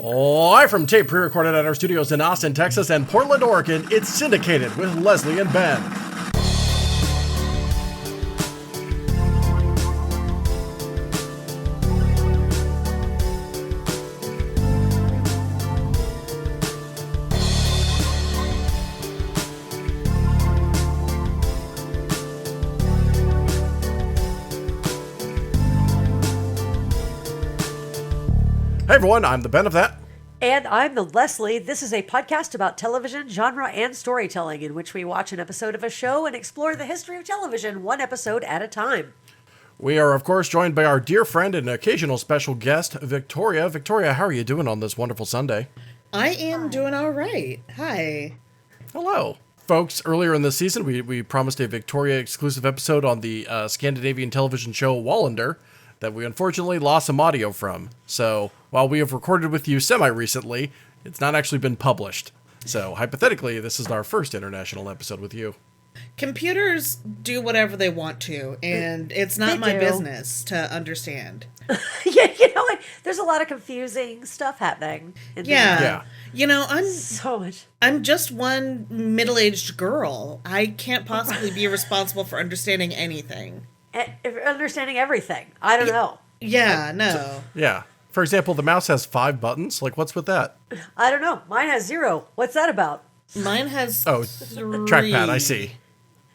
Live from tape pre-recorded at our studios in Austin, Texas and Portland, Oregon, it's Syndicated with Lesley and Ben. Hey everyone, I'm the Ben of that. And I'm the Lesley. This is a podcast about television, genre, and storytelling in which we watch an episode of a show and explore the history of television one episode at a time. We are, of course, joined by our dear friend and occasional special guest, Victoria. Victoria, how are you doing on this wonderful Sunday? I am doing all right. Hi. Hello. Folks, earlier in the season, we promised a Victoria exclusive episode on the Scandinavian television show Wallander that we unfortunately lost some audio from. So while we have recorded with you semi-recently, it's not actually been published. So hypothetically, this is our first international episode with you. Computers do whatever they want to, and it's not my business to understand. Yeah, you know what? There's a lot of confusing stuff happening. Yeah. You know, So much. I'm just one middle-aged girl. I can't possibly be responsible for understanding anything. Understanding everything. I don't know. Yeah, no. Yeah. For example, the mouse has 5 buttons. Like, what's with that? I don't know. Mine has 0. What's that about? Mine has Trackpad, I see.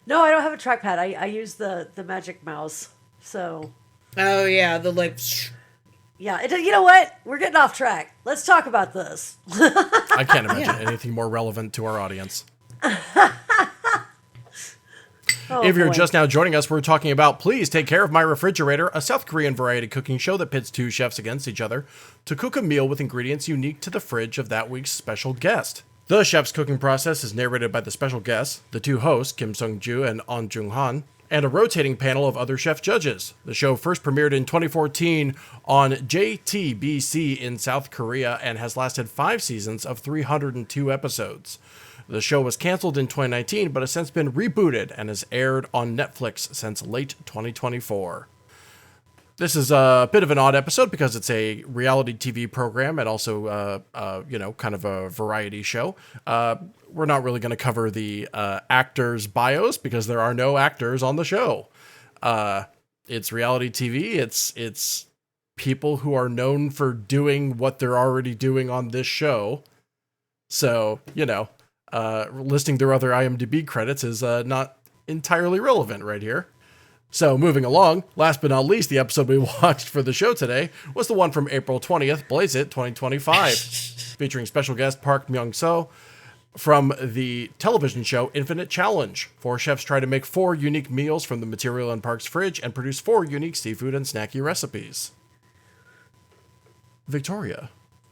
No, I don't have a trackpad. I use the magic mouse. So. Oh, yeah, the like... Yeah, you know what? We're getting off track. Let's talk about this. I can't imagine anything more relevant to our audience. If you're just now joining us, we're talking about Please Take Care of My Refrigerator, a South Korean variety cooking show that pits 2 chefs against each other to cook a meal with ingredients unique to the fridge of that week's special guest. The chef's cooking process is narrated by the special guests, the 2 hosts, Kim Sung-ju and Ahn Jung-han, and a rotating panel of other chef judges. The show first premiered in 2014 on JTBC in South Korea and has lasted 5 seasons of 302 episodes. The show was canceled in 2019, but has since been rebooted and has aired on Netflix since late 2024. This is a bit of an odd episode because it's a reality TV program and also, kind of a variety show. We're not really going to cover the actors' bios because there are no actors on the show. It's reality TV. It's people who are known for doing what they're already doing on this show. So, listing their other IMDb credits is not entirely relevant right here. So moving along, last but not least, the episode we watched for the show today was the one from April 20th, Blaze It 2025, featuring special guest Park Myung-seo from the television show Infinite Challenge. 4 chefs try to make 4 unique meals from the material in Park's fridge and produce 4 unique seafood and snacky recipes. Victoria.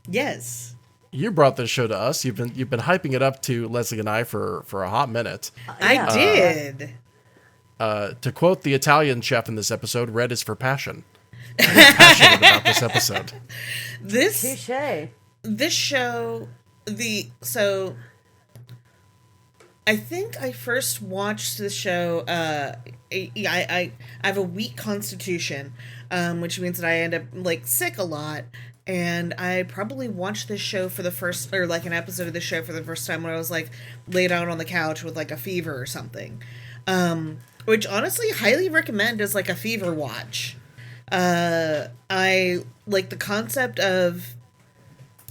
Yes. You brought this show to us. You've been hyping it up to Lesley and I for a hot minute. I did. To quote the Italian chef in this episode, red is for passion. I'm passionate about this episode. Touché. This show, I think I first watched the show, I have a weak constitution, which means that I end up, sick a lot. And I probably watched this show for the first, or an episode of the show for the first time when I was laid out on the couch with a fever or something. Which honestly highly recommend as a fever watch. I like the concept of,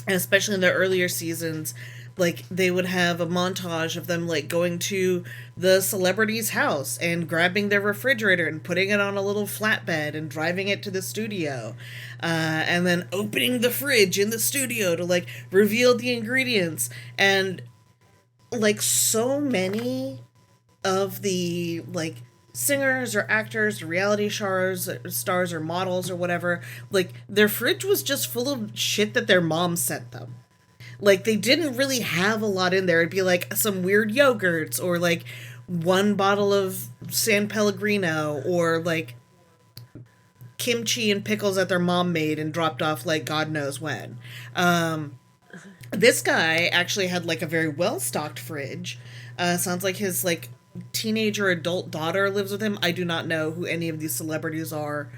especially in the earlier seasons, they would have a montage of them going to the celebrity's house and grabbing their refrigerator and putting it on a little flatbed and driving it to the studio. And then opening the fridge in the studio to reveal the ingredients. And so many of the singers or actors or reality stars or models or whatever, their fridge was just full of shit that their mom sent them. They didn't really have a lot in there. It'd be some weird yogurts or 1 bottle of San Pellegrino or kimchi and pickles that their mom made and dropped off God knows when. This guy actually had a very well-stocked fridge. Sounds like his teenager adult daughter lives with him. I do not know who any of these celebrities are,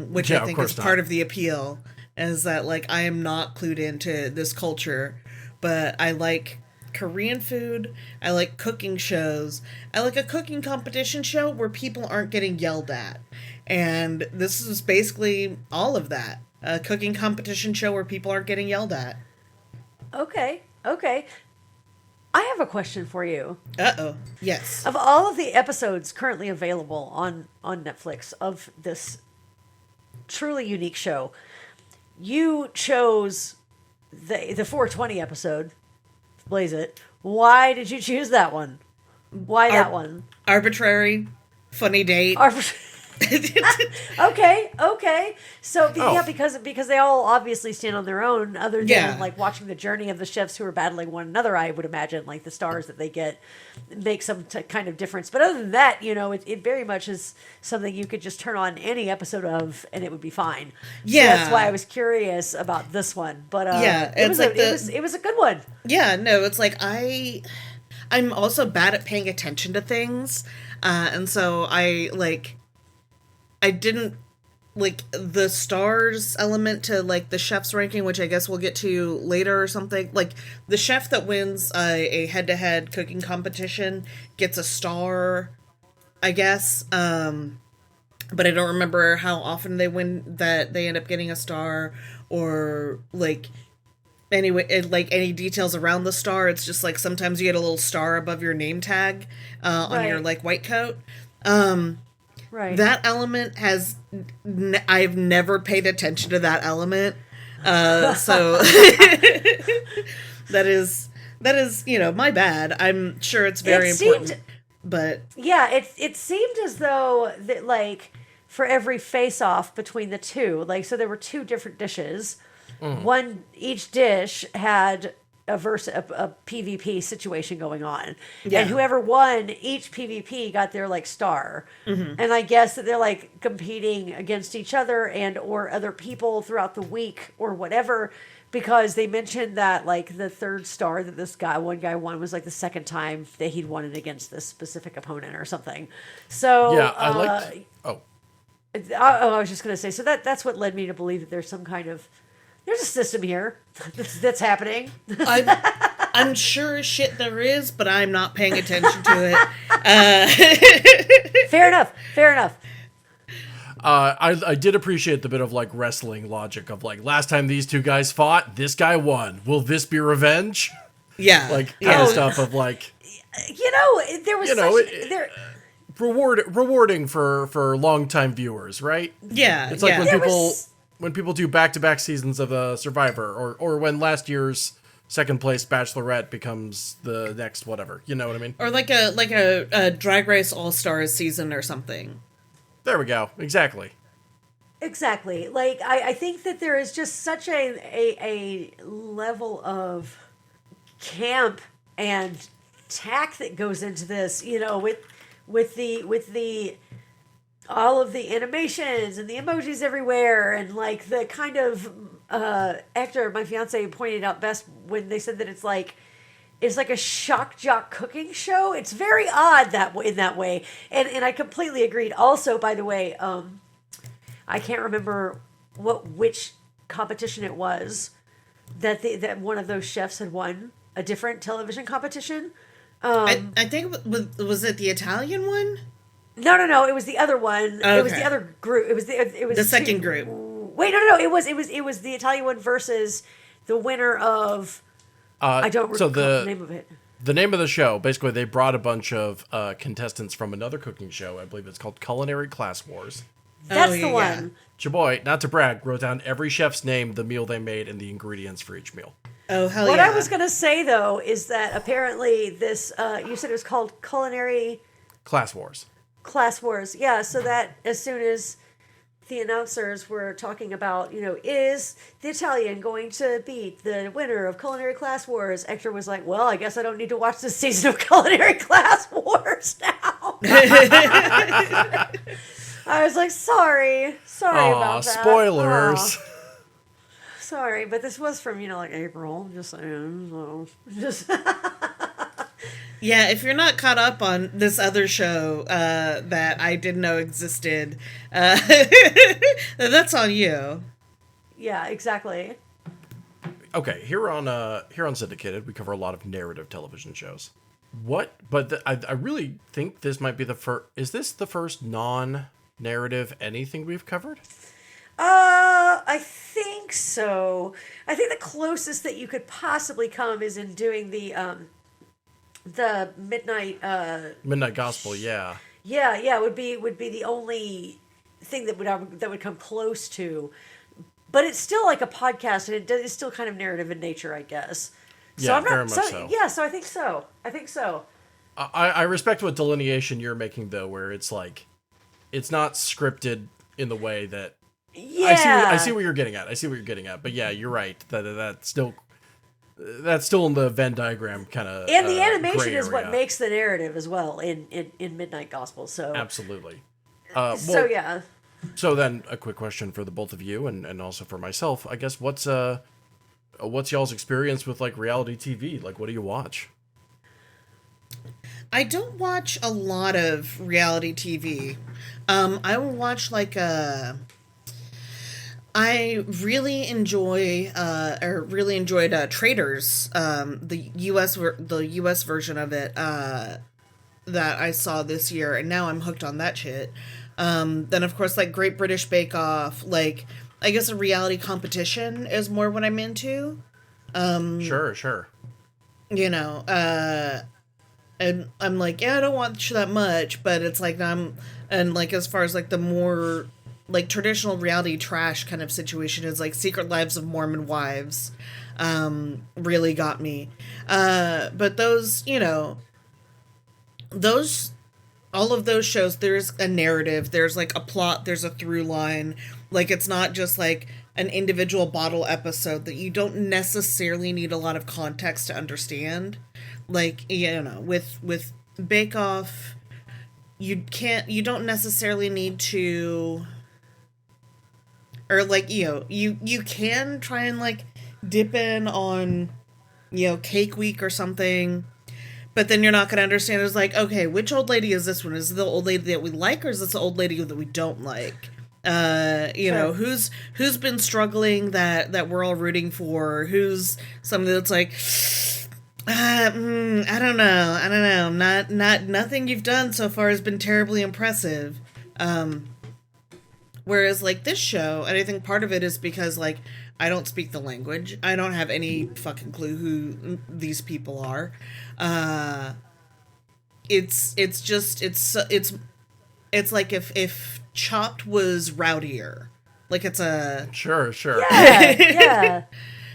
which I think is part of the appeal. is that, like, I am not clued into this culture, but I like Korean food. I like cooking shows. I like a cooking competition show where people aren't getting yelled at. And this is basically all of that. A cooking competition show where people aren't getting yelled at. Okay. I have a question for you. Uh-oh. Yes. Of all of the episodes currently available on Netflix of this truly unique show, you chose the 420 episode, Blaze It. Why did you choose that one? Why that one? Arbitrary, funny date. Okay. So yeah, because they all obviously stand on their own. Other than like watching the journey of the chefs who are battling one another, I would imagine like the stars that they get make some kind of difference. But other than that, it very much is something you could just turn on any episode of and it would be fine. Yeah, so that's why I was curious about this one. But it was a good one. Yeah, no, it's like I'm also bad at paying attention to things, and so I didn't like the stars element to like the chef's ranking, which I guess we'll get to later or something. Like the chef that wins a head-to-head cooking competition gets a star, I guess. But I don't remember how often they win that they end up getting a star, or like anyway, like any details around the star. It's just like sometimes you get a little star above your name tag on your like white coat. Right. That element I've never paid attention to that element. So that is, my bad. I'm sure it's very important. But yeah, it seemed as though that like for every face off between the two, like so there were two different dishes. Each dish had a PvP situation going on, and whoever won each PvP got their like star, and I guess that they're like competing against each other and or other people throughout the week or whatever, because they mentioned that like the third star that one guy won was like the second time that he'd won it against this specific opponent or something. So yeah, I liked. I was just gonna say, so that's what led me to believe that there's a system here that's happening. I'm sure as shit there is, but I'm not paying attention to it. Fair enough. I did appreciate the bit of like wrestling logic of like last time these two guys fought, this guy won. Will this be revenge? Yeah, like kind of stuff of like, there was rewarding for longtime viewers, right? Yeah, it's like when people do back-to-back seasons of Survivor, or when last year's second place Bachelorette becomes the next whatever, you know what I mean? Or like a Drag Race All-Stars season or something. There we go. Exactly. Like I think that there is just such a level of camp and tack that goes into this, with the all of the animations and the emojis everywhere, and like the kind of actor my fiance pointed out best when they said that it's like a shock jock cooking show. It's very odd in that way, and I completely agreed. Also, by the way, I can't remember which competition it was that one of those chefs had won a different television competition. I think was it the Italian one? No. It was the other one. Okay. It was the other group. It was the second group. Wait, no. It was the Italian one versus the winner of. I don't recall the name of it. The name of the show, basically, they brought a bunch of contestants from another cooking show. I believe it's called Culinary Class Wars. That's the one. Chaboy, not to brag, wrote down every chef's name, the meal they made, and the ingredients for each meal. Oh, hell what yeah. I was going to say, though, is that apparently this, you said it was called Culinary... Class Wars. Class Wars, yeah. So that as soon as the announcers were talking about, is the Italian going to beat the winner of Culinary Class Wars? Hector was like, well, I guess I don't need to watch this season of Culinary Class Wars now. I was like, sorry about that. Spoilers. Sorry, but this was from, like April. Just saying. So, Yeah, if you're not caught up on this other show that I didn't know existed, that's on you. Yeah, exactly. Okay, here on Syndicated, we cover a lot of narrative television shows. I really think this might be the first. Is this the first non-narrative anything we've covered? I think so. I think the closest that you could possibly come is in doing the midnight. Midnight Gospel, yeah. Yeah, would be the only thing that would come close to. But it's still like a podcast, and it's still kind of narrative in nature, I guess. So Yeah, I'm not, very much so. Yeah, so I think so. I think so. I respect what delineation you're making, though, where it's like, it's not scripted in the way that... Yeah. I see what you're getting at. But yeah, you're right. That's still in the Venn diagram kind of. And the animation is what makes the narrative as well in Midnight Gospel. So absolutely. Yeah. So then, a quick question for the both of you, and also for myself. I guess what's y'all's experience with like reality TV? Like, what do you watch? I don't watch a lot of reality TV. I will watch like I really enjoyed Traders, the US version of it that I saw this year, and now I'm hooked on that shit. Then of course like Great British Bake Off, like I guess a reality competition is more what I'm into. Sure. You know, and I'm like, yeah, I don't watch that much, but it's like and like as far as like the more like traditional reality trash kind of situation is like Secret Lives of Mormon Wives, really got me. But those, you know, all of those shows, there's a narrative, there's like a plot, there's a through line. Like it's not just like an individual bottle episode that you don't necessarily need a lot of context to understand. Like, you know, with Bake Off, you don't necessarily need to, or like, you know, you can try and like dip in on, you know, Cake Week or something, but then you're not going to understand. It's like, okay, which old lady is this one? Is it the old lady that we like, or is this the old lady that we don't like? You know, who's been struggling that we're all rooting for? Who's somebody that's like, I don't know. Nothing you've done so far has been terribly impressive. Whereas like this show, and I think part of it is because like I don't speak the language. I don't have any fucking clue who these people are. It's like if Chopped was rowdier. Like it's a Sure. Yeah.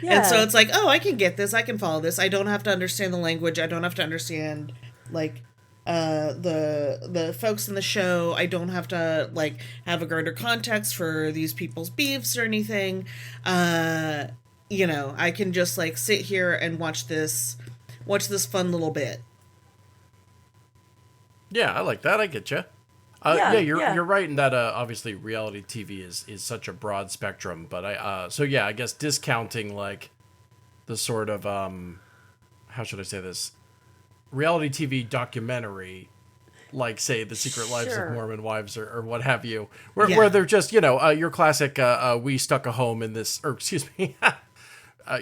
And so it's like, oh, I can get this. I can follow this. I don't have to understand the language. I don't have to understand like the folks in the show. I don't have to like have a greater context for these people's beefs or anything. You know, I can just like sit here and watch this fun little bit. Yeah, I like that. I get you. You're right in that. Obviously, reality TV is such a broad spectrum. But I guess discounting like the sort of how should I say this, reality TV documentary, like say The Secret Lives of Mormon Wives or what have you, where they're just, you know, your classic we stuck a home in this, or excuse me,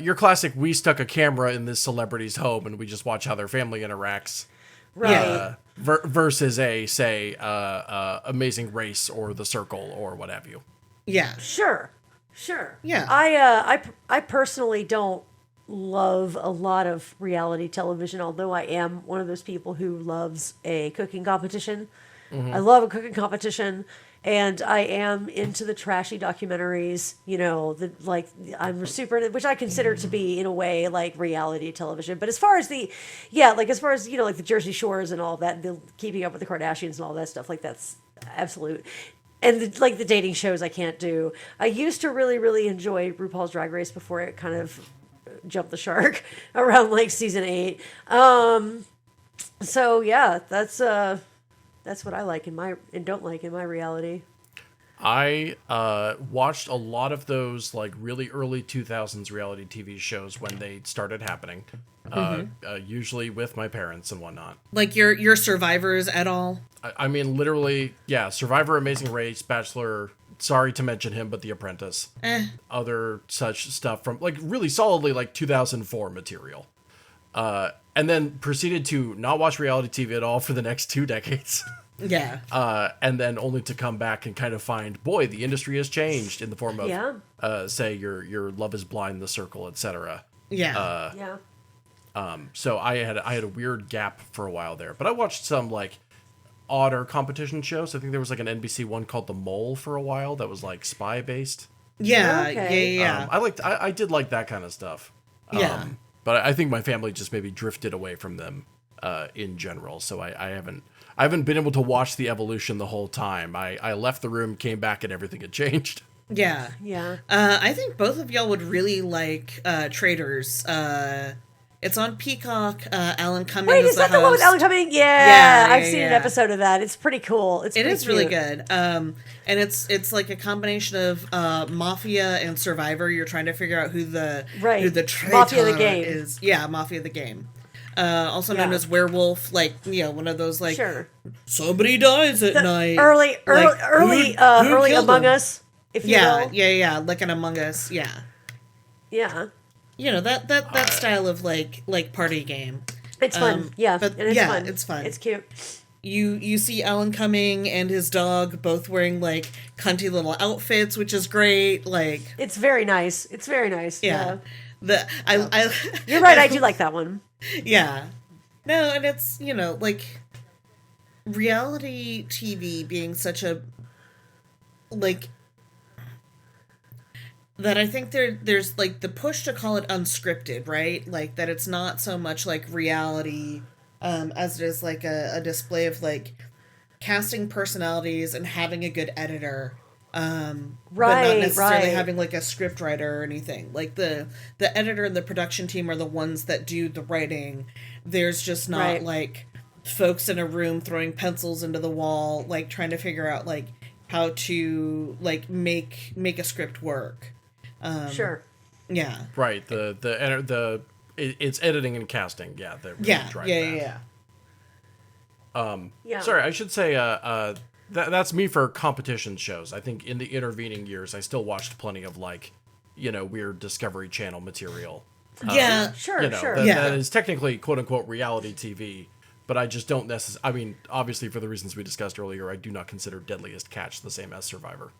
your classic we stuck a camera in this celebrity's home and we just watch how their family interacts. Right. Versus say Amazing Race or The Circle or what have you. Yeah. Sure. Yeah. I personally don't love a lot of reality television, although I am one of those people who loves a cooking competition. Mm-hmm. I love a cooking competition, and I am into the trashy documentaries, you know, I'm super, which I consider to be in a way like reality television. But as far as you know, like the Jersey Shores and all that, the Keeping Up with the Kardashians and all that stuff, like that's absolute. And the dating shows I can't do. I used to really, really enjoy RuPaul's Drag Race before it kind of jumped the shark around like season 8. So yeah, that's what I like and don't like in my reality. I watched a lot of those like really early 2000s reality TV shows when they started happening, usually with my parents and whatnot. Like your Survivors at all? I mean, literally, yeah, Survivor, Amazing Race, Bachelor, sorry to mention him, but The Apprentice. Other such stuff from like really solidly like 2004 material. And then proceeded to not watch reality TV at all for the next 2 decades. Yeah. And then only to come back and kind of find, boy, the industry has changed in the form of, say, your Love Is Blind, The Circle, etc. Yeah. So I had a weird gap for a while there, but I watched some like odder competition shows. I think there was like an NBC one called The Mole for a while that was like spy based. Yeah. Okay. Yeah. I did like that kind of stuff. Yeah. But I think my family just maybe drifted away from them in general. So I haven't been able to watch the evolution the whole time. I left the room, came back, and everything had changed. Yeah. Yeah. I think both of y'all would really like Traders. It's on Peacock. Alan Cumming Wait, is the that the one with host. Alan Cumming? Yeah, Yeah, I've seen an yeah. episode of that. It's pretty cool. It is really good. And it's like a combination of Mafia and Survivor. You're trying to figure out who the traitor Mafia the Game is. Yeah, Mafia the Game. Also known Yeah. as Werewolf, like, you know, one of those like Sure. somebody dies at night. Early who killed Among him? Us, if you will. Yeah, like an Among Us, yeah. Yeah. You know, that style of like party game. It's fun. Yeah. but and it's yeah, fun. it's fun. It's cute. You see Alan Cumming and his dog both wearing like cunty little outfits, which is great. Like, It's very nice. It's very nice. yeah. You're right, I do like that one. Yeah. No, and it's, you know, like reality TV being such a like that I think there's like the push to call it unscripted, right? Like that it's not so much like reality as it is like a display of like casting personalities and having a good editor. But not necessarily having like a script writer or anything. Like the editor and the production team are the ones that do the writing. There's just not like folks in a room throwing pencils into the wall, like trying to figure out like how to like make a script work. Sure. Yeah. Right. It's editing and casting. Yeah. That really drive that. Yeah. Sorry, I should say that's me for competition shows. I think in the intervening years, I still watched plenty of like, you know, weird Discovery Channel material. Yeah. Sure, You know, sure. that is technically quote unquote reality TV, but I just don't necessarily. I mean, obviously for the reasons we discussed earlier, I do not consider Deadliest Catch the same as Survivor.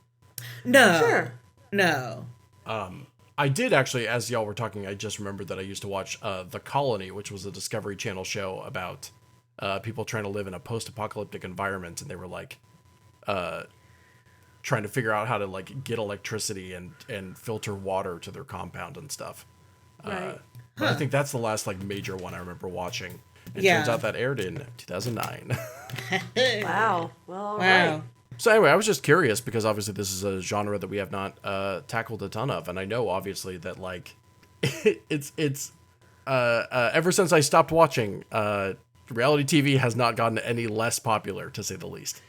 No. Sure. No. I did actually, as y'all were talking, I just remembered that I used to watch The Colony, which was a Discovery Channel show about people trying to live in a post-apocalyptic environment, and they were like trying to figure out how to like get electricity and filter water to their compound and stuff. Right. But I think that's the last like major one I remember watching. It Yeah. turns out that aired in 2009. Wow. Well, all Wow. right. So anyway, I was just curious because obviously this is a genre that we have not tackled a ton of, and I know obviously that like it's ever since I stopped watching, reality TV has not gotten any less popular, to say the least.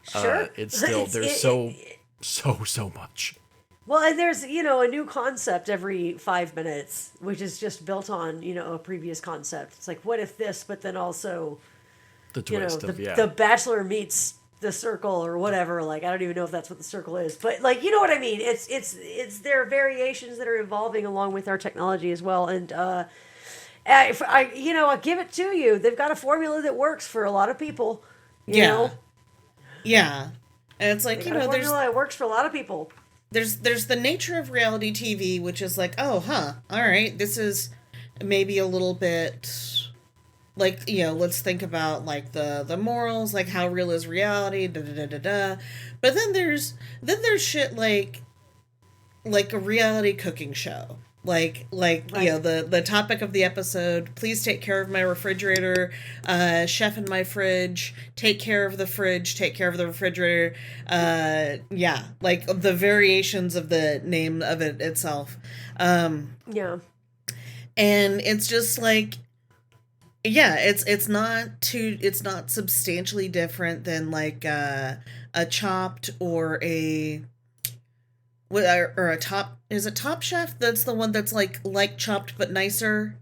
Sure. It's still there's so much. Well, and there's, you know, a new concept every 5 minutes, which is just built on, you know, a previous concept. It's like, what if this, but then also, The you know, twist of the Bachelor meets The Circle or whatever. Like, I don't even know if that's what The Circle is, but like, you know what I mean? It's there are variations that are evolving along with our technology as well. And, if I give it to you. They've got a formula that works for a lot of people, you know? Yeah. And it's like, They you got a know, formula that works for a lot of people. there's the nature of reality TV, which is like, oh, all right, this is maybe a little bit like, you know, let's think about like the morals, like how real is reality, da da da da da. But then there's shit like a reality cooking show. Like you know, the topic of the episode, please take care of my refrigerator, chef in my fridge, take care of the fridge, take care of the refrigerator. Yeah, like the variations of the name of it itself. Yeah. And it's just like, yeah, it's not substantially different than like a Chopped or a Top. Is it Top Chef? That's the one that's like Chopped but nicer.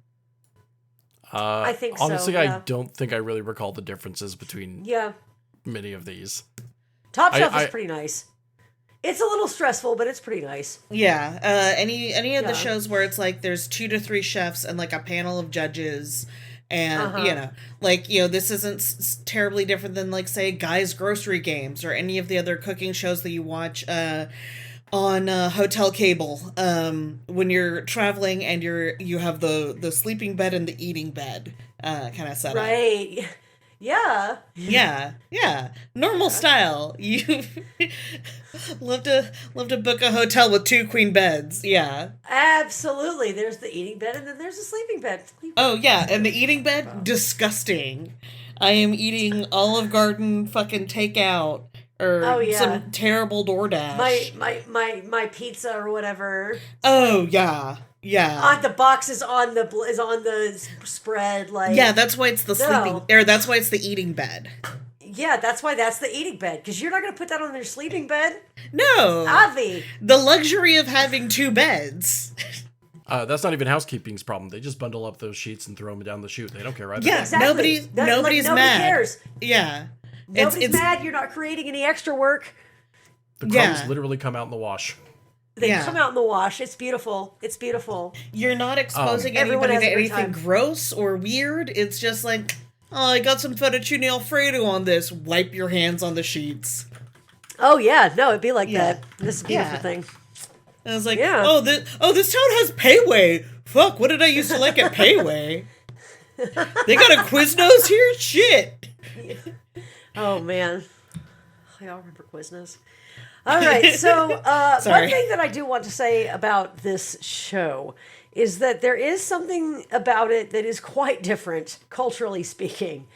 I think so, honestly, yeah. I don't think I really recall the differences between Yeah. many of these. Top Chef I- is pretty nice. It's a little stressful, but it's pretty nice. Yeah. Any of the shows where it's like there's 2 to 3 chefs and like a panel of judges, and this isn't terribly different than like say Guy's Grocery Games or any of the other cooking shows that you watch on hotel cable when you're traveling and you have the sleeping bed and the eating bed kind of setup. Right. Yeah. Yeah. Normal style. You love to book a hotel with 2 queen beds. Yeah. Absolutely. There's the eating bed and then there's the sleeping bed. Oh yeah, and the eating bed, disgusting. I am eating Olive Garden fucking takeout or some terrible DoorDash. My pizza or whatever. Oh yeah. Yeah. The box is on the spread, like. Yeah, that's why it's the that's why it's the eating bed. Yeah, that's why that's the eating bed, because you're not going to put that on your sleeping bed. No. Avi. The luxury of having 2 beds. That's not even housekeeping's problem. They just bundle up those sheets and throw them down the chute. They don't care, right? Yeah, exactly. Nobody's nobody mad. Cares. Yeah. Nobody's mad. You're not creating any extra work. The crumbs literally come out in the wash. They come out in the wash. It's beautiful. It's beautiful. You're not exposing anybody to anything gross or weird. It's just like, oh, I got some fettuccine Alfredo on this. Wipe your hands on the sheets. Oh, yeah. No, it'd be like that. This is a beautiful thing. And I was like, this town has Payway. Fuck, what did I used to like at Payway? They got a Quiznos here? Shit. Oh, man. I don't remember Quiznos. All right, so one thing that I do want to say about this show is that there is something about it that is quite different, culturally speaking.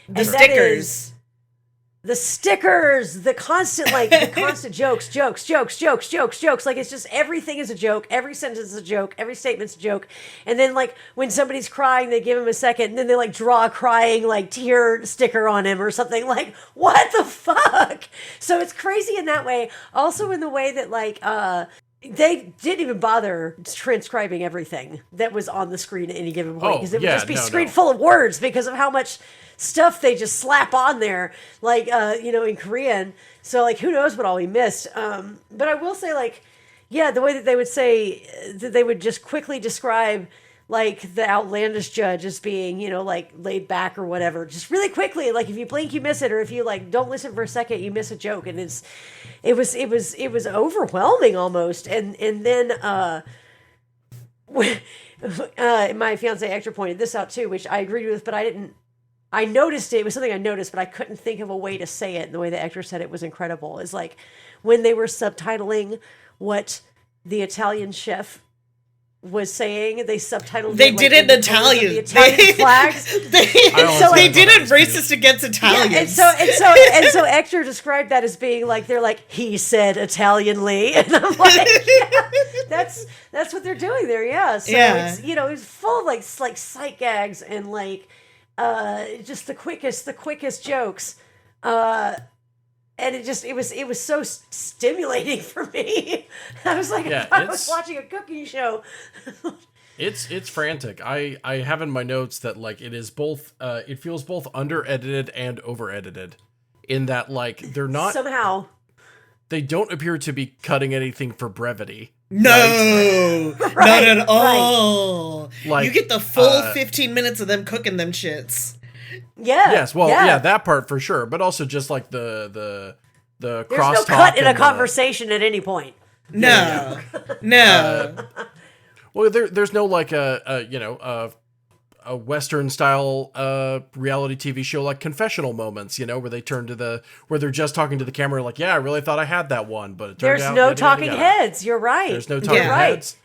The stickers. The stickers, the constant jokes. Like, it's just everything is a joke. Every sentence is a joke. Every statement's a joke. And then, like, when somebody's crying, they give him a second, and then they, like, draw a crying, like, tear sticker on him or something. Like, what the fuck? So it's crazy in that way. Also in the way that, like, they didn't even bother transcribing everything that was on the screen at any given point, because it would just be screen full of words because of how much stuff they just slap on there, like, in Korean. So, like, who knows what all we missed. But I will say, like, the way that they would say that they would just quickly describe, like, the outlandish judge as being, like, laid back or whatever. Just really quickly, like, if you blink, you miss it, or if you, like, don't listen for a second, you miss a joke. And it was overwhelming almost. And then my fiance Hector pointed this out too, which I agreed with, but I noticed it was something I noticed, but I couldn't think of a way to say it. And the way that Hector said it was incredible. Is like when they were subtitling what the Italian chef was saying, they subtitled. They did it in Italian. The Italian flags. They didn't racist against Italians. Yeah, and so Hector described that as being like, they're like, he said Italianly, and I'm like, that's what they're dodoing there. Yeah. So it's it's full of like sight gags and like just the quickest jokes. And it was so stimulating for me. I was like, I was watching a cooking show. It's frantic. I have in my notes that like it is both. It feels both under edited and over edited, in that like they're not somehow. They don't appear to be cutting anything for brevity. No, right? Not at all. Like, you get the full 15 minutes of them cooking them shits. Yeah. Yes. Well, yeah, that part for sure, but also just like the There's crosstalk. No cut in a conversation at any point. No, no. Well, there's no like a Western style reality TV show like confessional moments, where they turn to where they're just talking to the camera, like, I really thought I had that one, but it turned out there's no talking heads. You're right. There's no talking heads.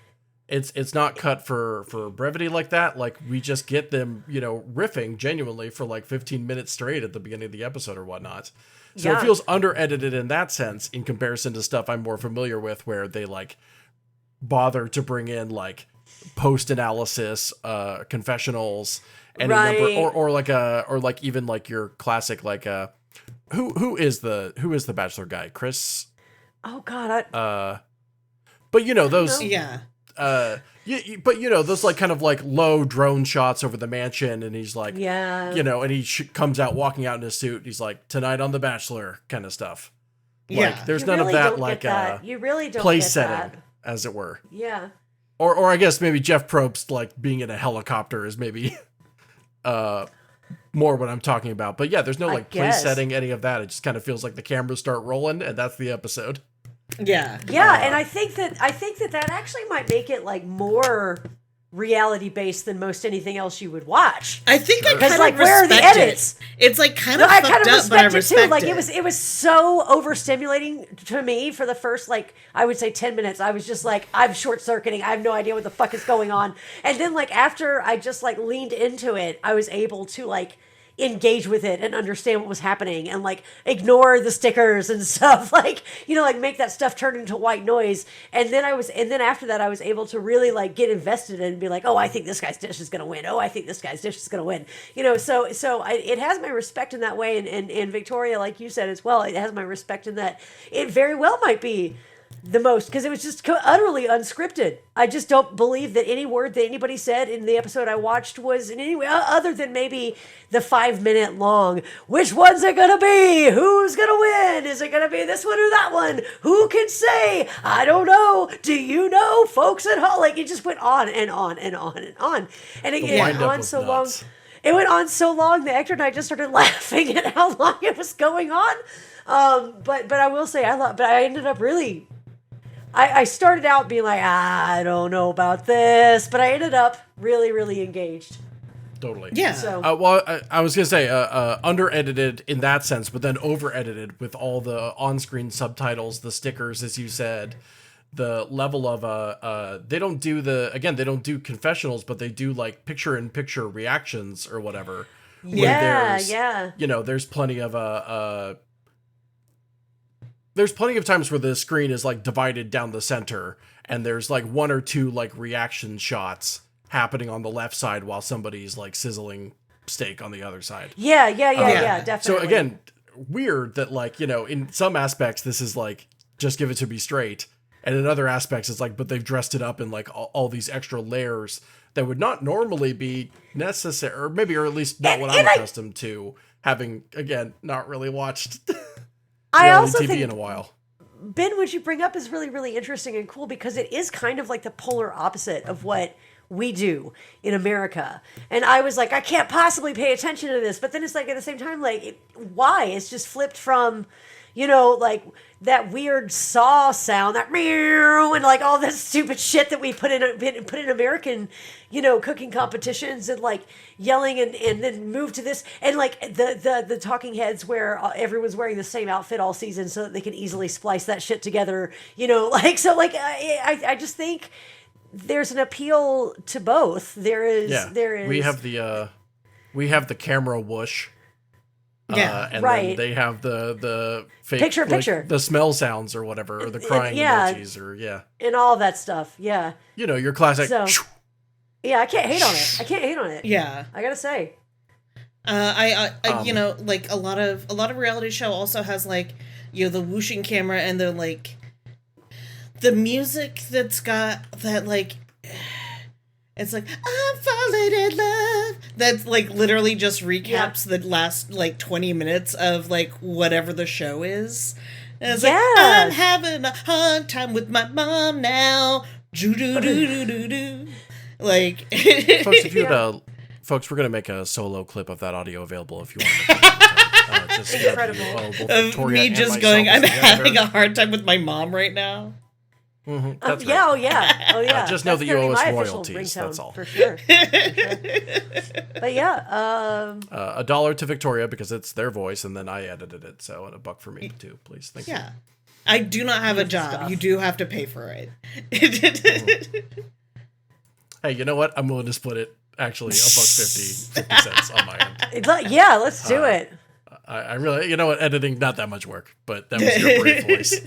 It's not cut for brevity like that. Like, we just get them, riffing genuinely for like 15 minutes straight at the beginning of the episode or whatnot. So it feels under-edited in that sense in comparison to stuff I'm more familiar with, where they like bother to bring in like post-analysis, confessionals, any number, or like even like your classic like who is the Bachelor guy? Chris? Oh God. But those. Yeah. But those like kind of like low drone shots over the mansion, and he's like, and he comes out walking out in his suit. He's like, tonight on The Bachelor kind of stuff. Yeah. there's You none really of that don't like get that. You really don't place get setting, that. as it were. Yeah. Or I guess maybe Jeff Probst like being in a helicopter is maybe more what I'm talking about. But yeah, there's no like place setting, any of that. It just kind of feels like the cameras start rolling and that's the episode. Yeah. Yeah, and I think that that actually might make it like more reality based than most anything else you would watch. I think I kind of like, respect where are the edits? It's like kind No, of I fucked kind of up, but I respect it respect too. Like it. it was so overstimulating to me for the first like I would say 10 minutes. I was just like I'm short circuiting. I have no idea what the fuck is going on. And then like after I just like leaned into it, I was able to like engage with it and understand what was happening and like ignore the stickers and stuff, like, you know, like make that stuff turn into white noise. And then after that I was able to really like get invested and be like, oh, I think this guy's dish is gonna win, oh, I think this guy's dish is gonna win, you know. It has my respect in that way, and Victoria, like you said as well, it has my respect in that it very well might be the most, because it was just utterly unscripted. I just don't believe that any word that anybody said in the episode I watched was in any way other than maybe the 5-minute long, which one's it gonna be? Who's gonna win? Is it gonna be this one or that one? Who can say? I don't know. Do you know, folks at home? Like, it just went on and on and on and on. And it went on so long. It went on so long that Hector and I just started laughing at how long it was going on. But I will say but I ended up really. I started out being like, I don't know about this, but I ended up really, really engaged. Totally. Yeah. So, Well, I was gonna say under-edited in that sense, but then over-edited with all the on-screen subtitles, the stickers, as you said, the level of they don't do confessionals, but they do like picture-in-picture reactions or whatever. Yeah. You know, there's plenty of times where the screen is like divided down the center, and there's like one or two like reaction shots happening on the left side while somebody's like sizzling steak on the other side. Yeah, definitely. So again, weird that like, you know, in some aspects this is like just give it to me straight, and in other aspects it's like, but they've dressed it up in like all these extra layers that would not normally be necessary, or at least not what I'm accustomed to, having again not really watched I also TV think in a while. Ben, what you bring up is really, really interesting and cool, because it is kind of like the polar opposite of what we do in America. And I was like, I can't possibly pay attention to this. But then it's like, at the same time, like, why? It's just flipped from, you know, like that weird saw sound, that meow, and like all this stupid shit that we put in American, you know, cooking competitions, and like yelling, and then move to this, and like the talking heads where everyone's wearing the same outfit all season so that they can easily splice that shit together, you know, like, so like I just think there's an appeal to both. There is. We have the camera whoosh. And then they have the fake picture, the smell sounds or whatever, or the crying emojis, or and all that stuff. Yeah, you know, your classic. So, yeah, I can't hate on it. Yeah, I gotta say. I you know, like a lot of reality show also has like, you know, the whooshing camera and the like the music that's got that like. It's like, I'm falling in love. That's like literally just recaps the last like 20 minutes of like whatever the show is. And it's like, I'm having a hard time with my mom now. Like, folks, if you folks, we're gonna make a solo clip of that audio available if you want. Just incredible. Of me just going, I'm having a hard time with my mom right now. Mm-hmm. That's right. Oh yeah. Just know that you owe us royalties. That's all. For sure. But yeah, $1 to Victoria because it's their voice, and then I edited it, so, and $1 for me too, please. Thank you. Yeah, I do not have a job. Stuff. You do have to pay for it. Hey, you know what? I'm willing to split it. Actually, $1.50, 50 cents on my end. Yeah, let's do it. I really, you know what? Editing, not that much work, but that was your brave voice.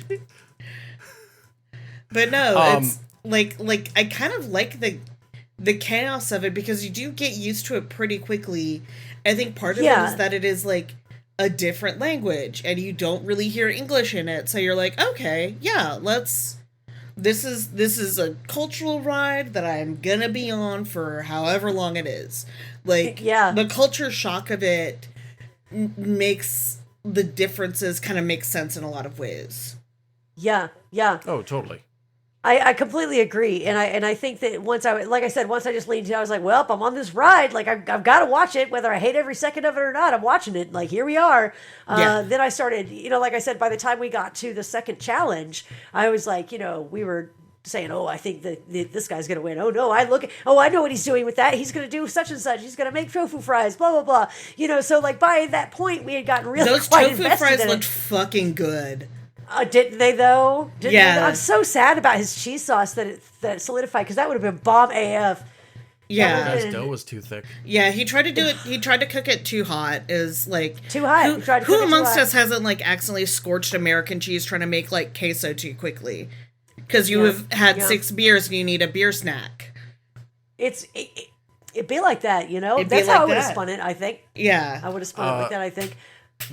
But no, it's like I kind of like the chaos of it, because you do get used to it pretty quickly. I think part of it is that it is like a different language and you don't really hear English in it. So you're like, okay, yeah, this is a cultural ride that I'm gonna be on for however long it is. Like, the culture shock of it makes the differences kind of make sense in a lot of ways. Yeah. Oh, totally. I completely agree, and I think that once I just leaned in, I was like, well, I'm on this ride, like I've got to watch it, whether I hate every second of it or not. I'm watching it, like here we are. Then I started, like I said, by the time we got to the second challenge, I was like, we were saying, oh, I think that this guy's gonna win. Oh no, I know what he's doing with that. He's gonna do such and such. He's gonna make tofu fries. Blah blah blah. So like by that point, we had gotten really those quite tofu invested fries in looked it. fucking good. Didn't they though? Yeah. I'm so sad about his cheese sauce that it solidified, because that would have been bomb AF. Yeah. His dough was too thick. Yeah, he tried to do it. He tried to cook it too hot. Is like Too hot. Who, He tried to who cook it too amongst hot. us hasn't like accidentally scorched American cheese trying to make like queso too quickly? Because you have had 6 beers and you need a beer snack. It'd be like that, It'd be That's like how I would have that. spun it. I think. Yeah. I would have spun it like that. I think.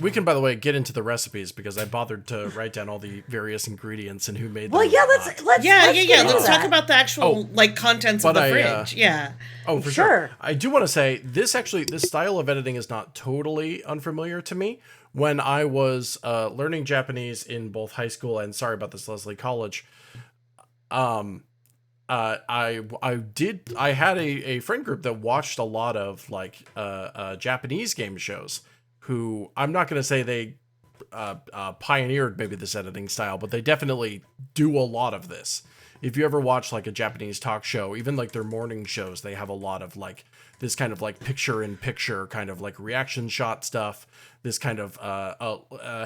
We can, by the way, get into the recipes because I bothered to write down all the various ingredients and who made them. Well, yeah. Let's get into Let's talk that. about the actual like contents of the fridge. Yeah. Oh, for sure. I do want to say this style of editing is not totally unfamiliar to me. When I was learning Japanese in both high school and, sorry about this, Lesley, college, I had a friend group that watched a lot of like Japanese game shows. Who, I'm not going to say they pioneered maybe this editing style, but they definitely do a lot of this. If you ever watch like a Japanese talk show, even like their morning shows, they have a lot of like this kind of like picture-in-picture kind of like reaction shot stuff, this kind of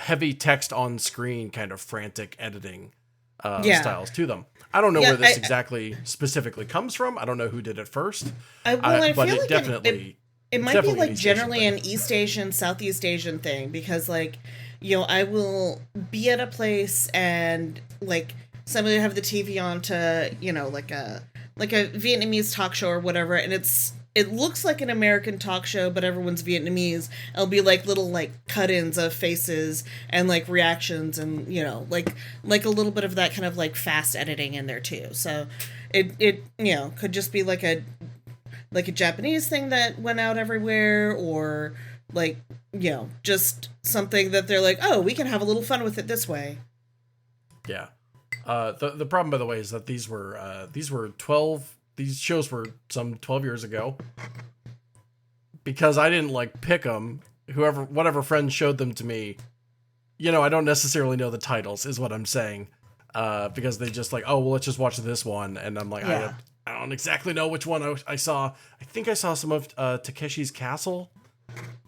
heavy text on screen kind of frantic editing styles to them. I don't know where this exactly specifically comes from. I don't know who did it first, I but feel it like definitely... It might be like generally an East Asian, Southeast Asian thing, because like, I will be at a place and like somebody will have the TV on to, like a Vietnamese talk show or whatever, and it looks like an American talk show, but everyone's Vietnamese. It'll be like little like cut-ins of faces and like reactions and like a little bit of that kind of like fast editing in there too. So it could just be like a Japanese thing that went out everywhere, or like, just something that they're like, oh, we can have a little fun with it this way. Yeah. The problem, by the way, is that these shows were some 12 years ago. Because I didn't like pick them, whatever friend showed them to me, I don't necessarily know the titles is what I'm saying. Because they just like, oh, well, let's just watch this one. And I'm like, I don't exactly know which one I saw. I think I saw some of Takeshi's Castle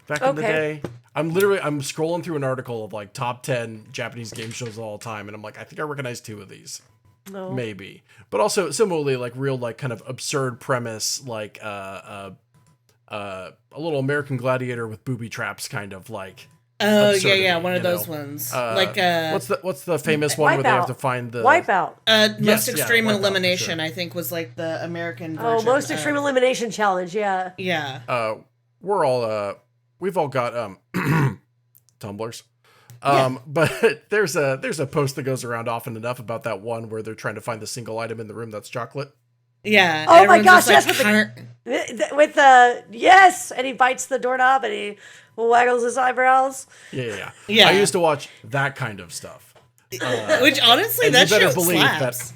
back in the day. I'm scrolling through an article of like top 10 Japanese game shows of all time, and I'm like, I think I recognize 2 of these. No. Maybe. But also similarly like real like kind of absurd premise, like a little American Gladiator with booby traps kind of like. Oh yeah, one of those ones. What's the famous one where they have to find the Wipeout? Most Extreme Elimination, sure. I think, was like the American version. Oh, Most Extreme Elimination Challenge, yeah. Yeah. We've all got tumblers. But there's a post that goes around often enough about that one where they're trying to find the single item in the room that's chocolate. Yeah. Oh my gosh, yes, with the yes, and he bites the doorknob and he waggles his eyebrows. Yeah. I used to watch that kind of stuff. Which honestly, that show slaps.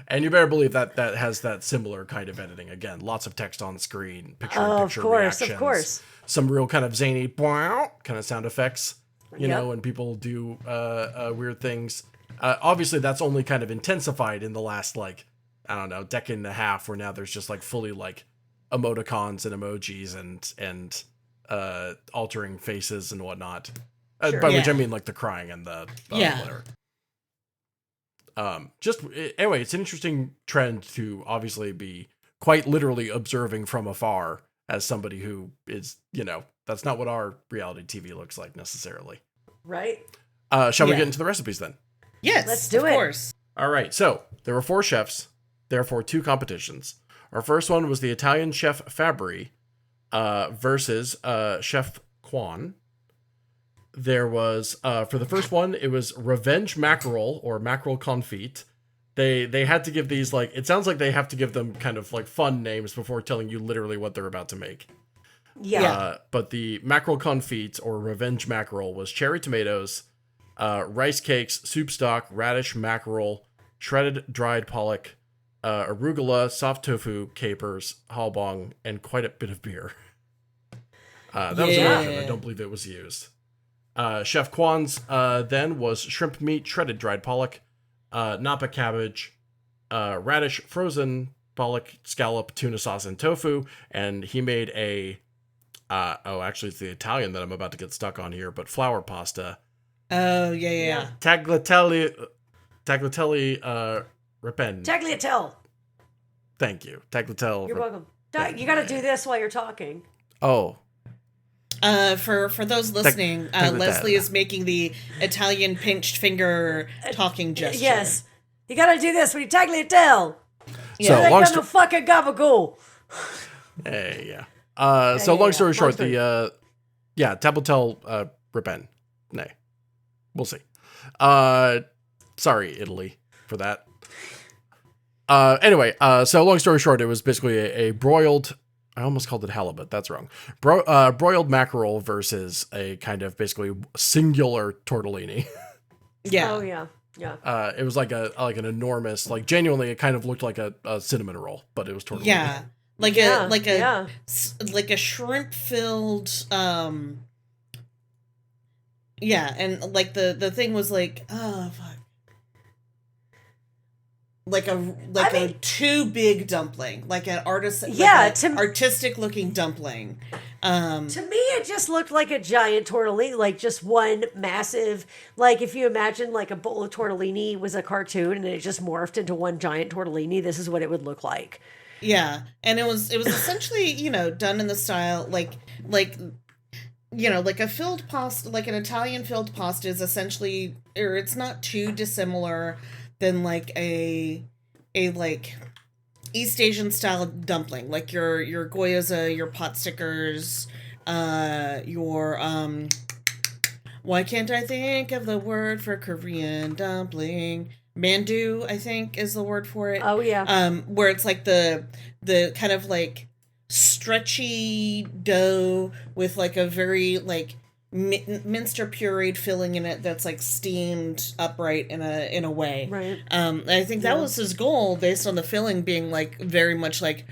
And you better believe that has that similar kind of editing. Again, lots of text on screen, picture-in-picture reactions. Of course. Some real kind of zany kind of sound effects, when people do weird things. Obviously, that's only kind of intensified in the last, like, I don't know, decade and a half, where now there's just like fully like emoticons and emojis and altering faces and whatnot. By which I mean like the crying and the whatever. Anyway, it's an interesting trend to obviously be quite literally observing from afar as somebody who is, that's not what our reality TV looks like necessarily. Right. Shall we get into the recipes then? Yes, let's do it. Of course. All right. So there were 4 chefs, therefore 2 competitions. Our first one was the Italian chef Fabri versus Chef Kwan. There was, for the first one, it was Revenge Mackerel or Mackerel Confit. They had to give these, like, it sounds like they have to give them kind of like fun names before telling you literally what they're about to make. Yeah. But the mackerel confit, or revenge mackerel, was cherry tomatoes, rice cakes, soup stock, radish mackerel, shredded dried pollock, arugula, soft tofu, capers, halbong, and quite a bit of beer. That was American. I don't believe it was used. Chef Kwan's then was shrimp meat, shredded dried pollock, napa cabbage, radish, frozen pollock, scallop, tuna sauce, and tofu. And he made a actually it's the Italian that I'm about to get stuck on here, but flour pasta. Oh yeah. Tagliatelle ripen. Tagliatelle. Thank you, tagliatelle. You're welcome. You got to do this while you're talking. Oh. For those listening, Lesley is making the Italian pinched finger talking gesture. Yes. You got to do this when you tagliatelle. Yeah. So long story fucking gabagool. Hey, yeah. So long story short, the tagliatelle ripen. Nay. We'll see. Sorry, Italy, for that. Anyway, so long story short, it was basically a broiled, I almost called it halibut. That's wrong. Broiled mackerel versus a kind of basically singular tortellini. Yeah. Oh yeah. Yeah. It was like an enormous, like genuinely, it kind of looked like a cinnamon roll, but it was tortellini. Yeah. Like a shrimp filled, yeah, and like the thing was like, oh fuck. Like a too big dumpling, like an artistic looking dumpling. To me, it just looked like a giant tortellini, like just one massive. Like if you imagine like a bowl of tortellini was a cartoon and it just morphed into one giant tortellini, this is what it would look like. Yeah, and it was essentially done in the style like a filled pasta, like an Italian filled pasta is essentially, or it's not too dissimilar than like a like East Asian style dumpling, like your gyoza, your pot stickers, your why can't I think of the word for Korean dumpling? Mandu, I think, is the word for it. Oh yeah. Where it's like the kind of like stretchy dough with like a very like minced or pureed filling in it that's like steamed upright in a way. Right. I think that was his goal based on the filling being like very much like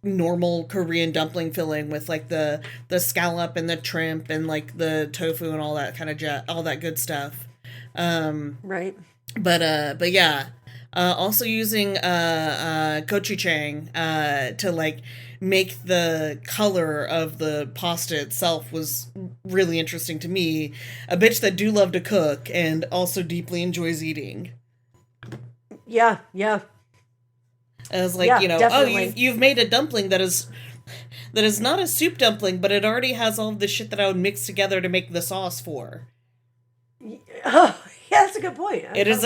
normal Korean dumpling filling with like the scallop and the shrimp and like the tofu and all that kind of all that good stuff. Right. But yeah, also using gochujang to like make the color of the pasta itself was really interesting to me. A bitch that do love to cook and also deeply enjoys eating. Yeah, yeah. I was like, definitely. you've made a dumpling that is not a soup dumpling, but it already has all the shit that I would mix together to make the sauce for. Oh, yeah, that's a good point. It is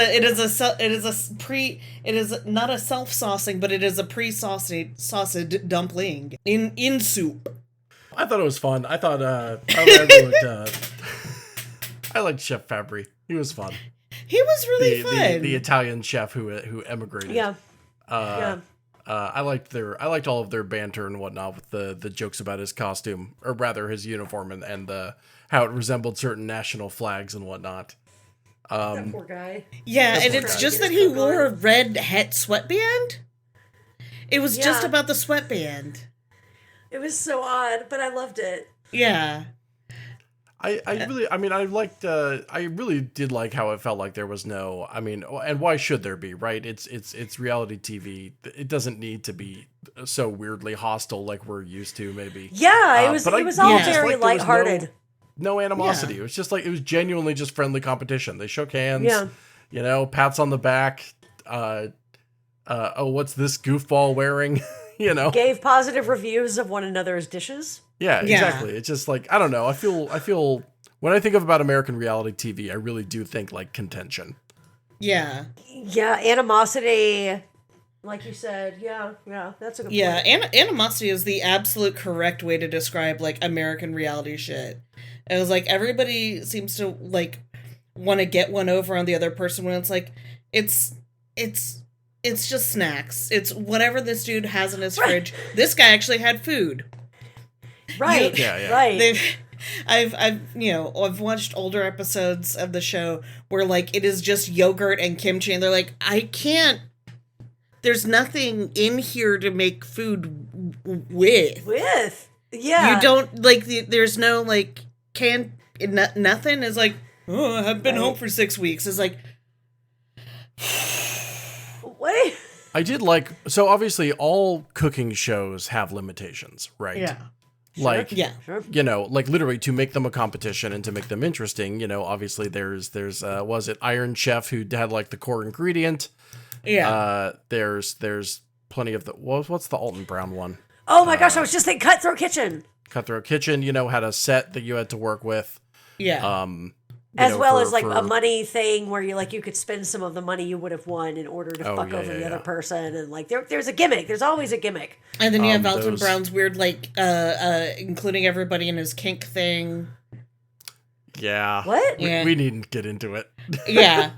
not a self-saucing, but it is a pre-sauced dumpling in soup. I thought it was fun. I thought I liked Chef Fabry. He was fun. He was really fun. The Italian chef who emigrated. Yeah. I liked all of their banter and whatnot with the jokes about his costume, or rather his uniform, and how it resembled certain national flags and whatnot. That poor guy. Yeah, and it's just that he wore a red het sweatband. It was just about the sweatband. It was so odd, but I loved it. Yeah. I really did like how it felt like there was no, and why should there be, right? It's reality TV. It doesn't need to be so weirdly hostile like we're used to, maybe. Yeah, it was all very lighthearted. No animosity. Yeah. It was just like, it was genuinely just friendly competition. They shook hands, pats on the back. What's this goofball wearing? Gave positive reviews of one another's dishes. Yeah, exactly. It's just like, I don't know. I feel when I think about American reality TV, I really do think like contention. Yeah. Yeah, animosity. Like you said, yeah, that's a good point. Yeah, animosity is the absolute correct way to describe like American reality shit. It was like everybody seems to like want to get one over on the other person when it's like it's just snacks. It's whatever this dude has in his fridge. This guy actually had food. Right. Right. I've watched older episodes of the show where like it is just yogurt and kimchi, and they're like, I can't. There's nothing in here to make food with. Yeah. You don't like. There's no like nothing is like. Oh, I've been home for 6 weeks. It's like. What? I did like, so obviously all cooking shows have limitations, right? Yeah. Like, Sure. you know, like literally to make them a competition and to make them interesting, you know, obviously there's was it Iron Chef who had like the core ingredient? Yeah. There's plenty of what's the Alton Brown one? Oh my gosh, I was just thinking Cutthroat Kitchen. Cutthroat Kitchen, you know, had a set that you had to work with. Yeah. As well as like a money thing where you could spend some of the money you would have won in order to fuck over the other person, and like there's a gimmick. There's always a gimmick. And then you have Alton Brown's weird like including everybody in his kink thing. Yeah. What? We needn't get into it. Yeah.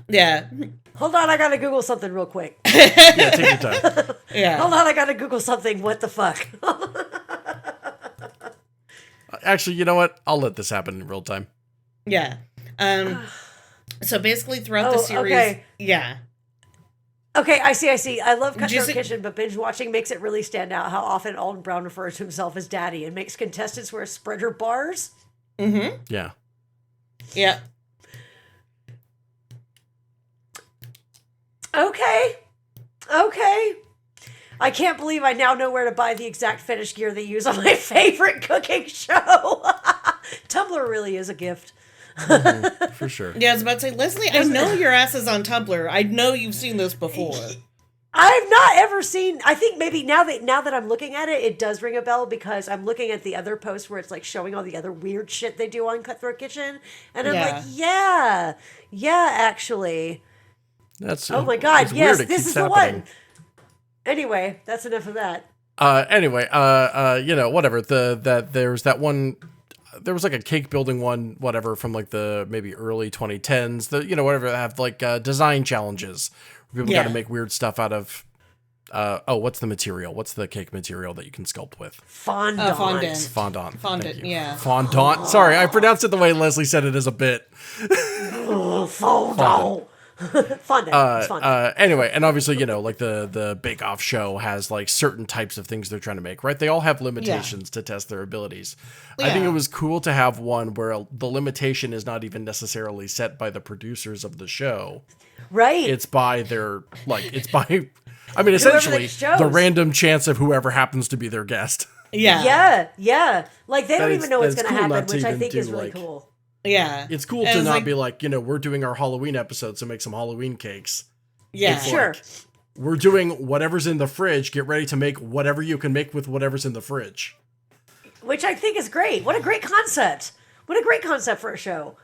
Hold on, I gotta Google something real quick. Yeah, take your time. Yeah. Hold on, I gotta Google something. What the fuck? Actually, you know what? I'll let this happen in real time. Yeah. So basically throughout the series, okay. Yeah. Okay, I see. I love Cutthroat Kitchen, but binge watching makes it really stand out how often Alton Brown refers to himself as daddy and makes contestants wear spreader bars. Mm-hmm. Yeah. Yeah. Okay. I can't believe I now know where to buy the exact fetish gear they use on my favorite cooking show. Tumblr really is a gift. For sure. Yeah, I was about to say, Lesley, I know your ass is on Tumblr. I know you've seen this before. I've not ever seen. I think maybe now that I'm looking at it, it does ring a bell because I'm looking at the other post where it's like showing all the other weird shit they do on Cutthroat Kitchen, and I'm like, yeah, actually. That's oh my god, yes, this is the happening. one. Anyway, that's enough of that. You know, whatever. There's that one. There was like a cake building one, whatever, from like the maybe early 2010s. Whatever, have like design challenges. People got to make weird stuff out of. What's the material? What's the cake material that you can sculpt with? Fondant. Fondant. Fondant. Yeah. Fondant. Sorry, I pronounced it the way Lesley said it as a bit. Fondant. Fondant. Anyway, and obviously, you know, like the Bake Off show has like certain types of things they're trying to make, right? They all have limitations to test their abilities. Yeah. I think it was cool to have one where the limitation is not even necessarily set by the producers of the show. Right. It's by essentially the random chance of whoever happens to be their guest. Yeah. Like they don't even know what's going to happen, which I think is really cool. Yeah. It's cool to not be like, you know, we're doing our Halloween episode, so make some Halloween cakes. Yeah. It's sure. Like, we're doing whatever's in the fridge. Get ready to make whatever you can make with whatever's in the fridge. Which I think is great. What a great concept. What a great concept for a show.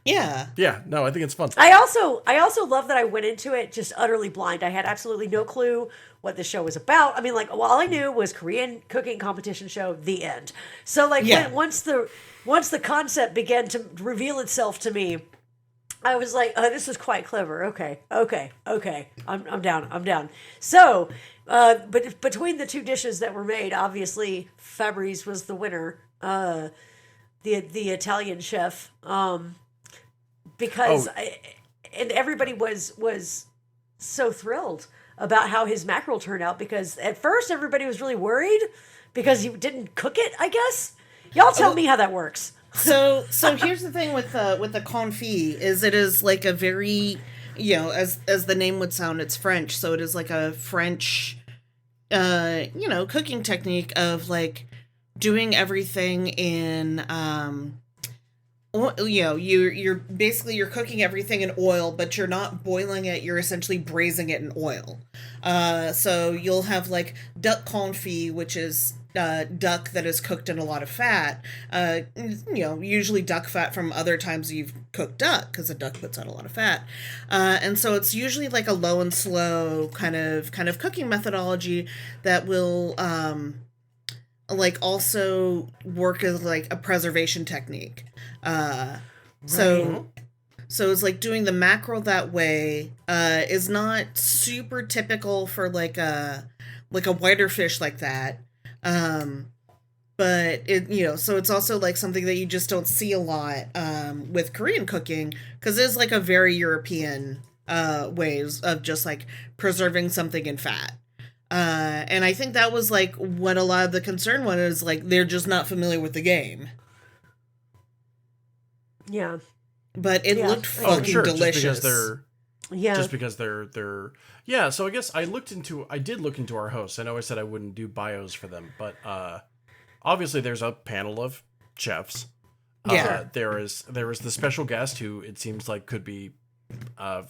Yeah. Yeah, no, I think it's fun. I also love that I went into it just utterly blind. I had absolutely no clue what the show was about. I mean, like, all I knew was Korean cooking competition show, the end. So, like, once the concept began to reveal itself to me, I was like, oh, this is quite clever. Okay. I'm down. So, but between the two dishes that were made, obviously, Fabri's was the winner, the Italian chef, because and everybody was so thrilled about how his mackerel turned out, because at first everybody was really worried because he didn't cook it, I guess. Y'all tell me how that works. So here's the thing with the confit is it is like a very, you know, as the name would sound, it's French, so it is like a French cooking technique of like doing everything in you're basically cooking everything in oil, but you're not boiling it, you're essentially braising it in oil. So you'll have like duck confit, which is duck that is cooked in a lot of fat, usually duck fat from other times you've cooked duck, because a duck puts out a lot of fat, and so it's usually like a low and slow kind of cooking methodology that will like also work as like a preservation technique. So it's like doing the mackerel that way is not super typical for like a whiter fish like that. But but so it's also like something that you just don't see a lot with Korean cooking, because it's like a very European ways of just like preserving something in fat. And I think that was like what a lot of the concern was, like they're just not familiar with the game. Yeah. But it looked fucking delicious. Just because they're yeah. So I guess I did look into our hosts. I know I said I wouldn't do bios for them, but obviously there's a panel of chefs. Yeah. There is the special guest who it seems like could be